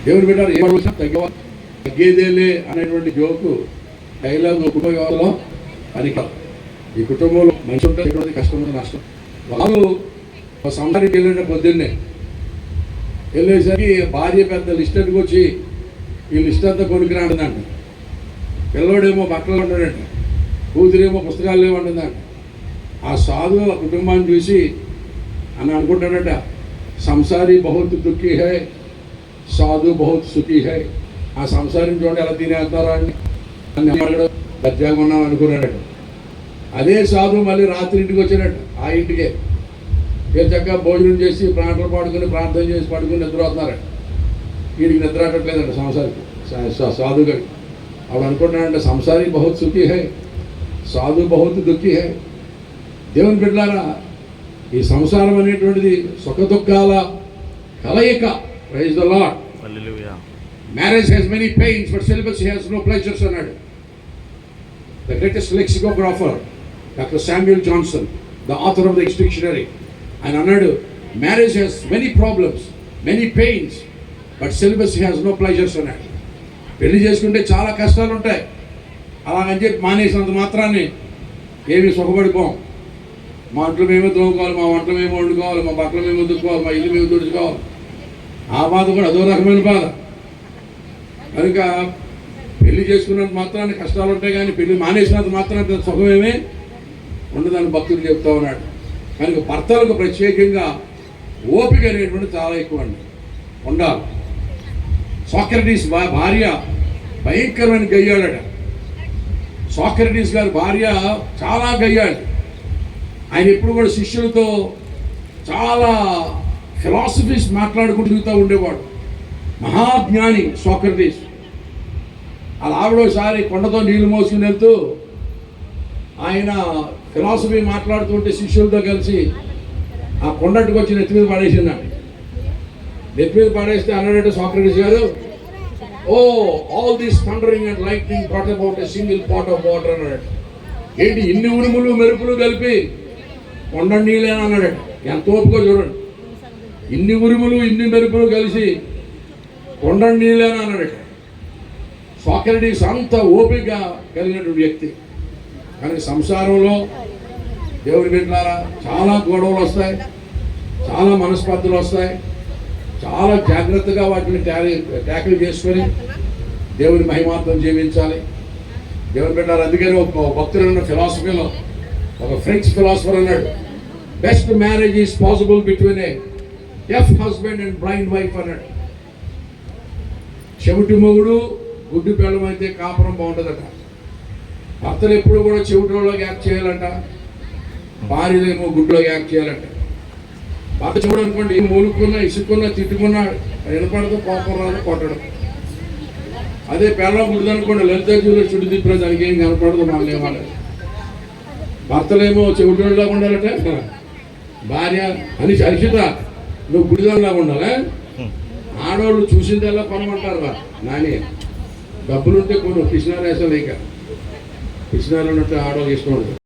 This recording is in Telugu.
దేవుని బిడ్డలు ఏ తగ్గేదేలే అనేటువంటి జోకు డైలాగ్ కుటుంబంలో పనికి. ఈ కుటుంబంలో మనిషి ఉంటే కష్టం ఉంటుంది, నష్టం. వాళ్ళు సంసారికి వెళ్ళిన పొద్దున్నే వెళ్ళేసరికి భార్య పెద్ద లిస్ట్ వచ్చి ఈ లిస్ట్ అంతా కొనుక్కి రాంటుందంట. పిల్లవాడేమో బట్టలు ఉంటాడంట, కూతురేమో పుస్తకాలు లేవంటుందంట. ఆ సాధువు ఆ కుటుంబాన్ని చూసి అని అనుకుంటాడట, సంసారి బహుత్ దుఃఖీ హై, సాధు బహుత్ సుఖీ హై. ఆ సంసారం చూడండి ఎలా తినేస్తారా అని దర్జాగా ఉన్నాం అనుకున్నాడట. అదే సాధువు మళ్ళీ రాత్రి ఇంటికి వచ్చాడట. ఆ ఇంటికే చక్కగా భోజనం చేసి ప్రాంతాలు పాడుకొని ప్రార్థన చేసి పడుకుని నిద్ర అవుతున్నారట. వీడికి నిద్ర అట్టట్లేదంట సంసారికి, సాధు గారికి. ఆవిడ అనుకుంటున్నాడంటే సంసారి బహుత్ సుఖీ హై, సాధు బహుత్ దుఃఖీ హై. దేవుని బిడ్డలారా, ఈ సంసారం అనేటువంటిది సుఖ దుఃఖాల కలయిక. Praise the lord. Marriage has many pains but celibacy has no pleasures అన్నాడు the greatest lexicographer doctor Samuel Johnson, the author of the dictionary. ఆయన అన్నాడు, marriage has many problems, many pains but celibacy has no pleasures అన్నాడు. పెళ్లి చేసుకుంటే చాలా కష్టాలు ఉంటాయి, అలాగని చెప్పి మానేసినంత మాత్రాన్ని ఏమి సుఖపడిపోం. మా అంట్లు మేమే తోముకోవాలి, మా వంటలు మేము వండుకోవాలి, మా బట్టలు మేము ఉతుక్కోవాలి, మా ఇల్లు మేము తుడుచుకోవాలి. ఆ బాధ కూడా అదో రకమైన బాధ. కనుక పెళ్లి చేసుకున్నంత మాత్రాన్ని కష్టాలు ఉంటాయి, కానీ పెళ్లి మానేసినంత మాత్రాన్ని సుఖమేమే ఉండదని భక్తులు చెప్తా ఉన్నాడు. కనుక భర్తలకు ప్రత్యేకంగా ఓపిక అనేటువంటి చాలా ఎక్కువ అండి ఉండాలి. సాక్రటీస్ భార్య భయంకరమైన గయ్యాడట. సాక్రటీస్ గారి భార్య చాలా గయ్యాడు. ఆయన ఎప్పుడు కూడా శిష్యులతో చాలా ఫిలాసఫీస్ మాట్లాడుకుంటూ తిరుగుతూ ఉండేవాడు. మహాజ్ఞాని సాక్రటీస్. అలా ఆవిడోసారి కొండతో నీళ్లు మోసుకుని వెళ్తూ ఆయన ఫిలాసఫీ మాట్లాడుతుంటే శిష్యులతో కలిసి ఆ కొండట్టుకు వచ్చి నెత్తి మీద పడేసిందండి. నెత్తి మీద పడేస్తే అన్నాడంటే సాక్రటీస్ గారు, oh all this thundering and lightning brought about a single pot of water అన్నాడు. ఏంటి ఇన్ని ఉరుములు మెరుపులు కలిపి కొండ నీళ్ళేనా అన్నాడు. ఎంత ఓపికో చూడండి, ఇన్ని ఉరుములు ఇన్ని మెరుపులు కలిసి కొండ నీళ్ళేనా అన్నాడు. సాక్రటీస్ అంత ఓపిక కలిగినటువంటి వ్యక్తి. కానీ సంసారంలో దేవుని బిడ్డలారా చాలా గొడవలు వస్తాయి, చాలా మనస్పర్ధలు వస్తాయి. చాలా జాగ్రత్తగా వాటిని ట్యాకిల్ చేసుకొని దేవుని మహిమార్థం జీవించాలి. దేవుని బిడ్డలారా, అందుకని ఒక భక్తులు ఉన్న ఫిలాసఫీలో ఒక ఫ్రెంచ్ ఫిలాసఫర్ అన్నాడు, best marriage is possible between A deaf husband and blind wife అన్నాడు. చెవిటి మొగుడు గుడ్డు పెళ్ళం అయితే కాపురం బాగుంటుందట. భర్తలు ఎప్పుడు కూడా చెవిటిలోకి యాక్ట్ చేయాలంట, భార్యలేమో గుడ్లోకి యాక్ట్ చేయాలంట. భర్త చూడనుకోండి, మూలుక్కున్నా ఇసుక్కున్నా తిట్టుకున్నా వినపడదు, కోపం రాదు, కొట్టడం. అదే పెళ్ళం గుడ్దనుకోండి, లలిత జ్యూలో చుట్టు తిప్పిన దానికి ఏం కనపడదు, మళ్ళీ ఏమాలి. భర్తలేమో చెవిటిలాగా ఉండాలట, భార్య అని హర్షిత నువ్వు గుడిదానిలాగా ఉండాలా. ఆడవాళ్ళు చూసిందల్లా కొనమంటారు. నాని డబ్బులుంటే కొను, కృష్ణారేసలేక కృష్ణాలు ఉన్నట్టు ఆడవాళ్ళు ఇష్టం ఉండదు.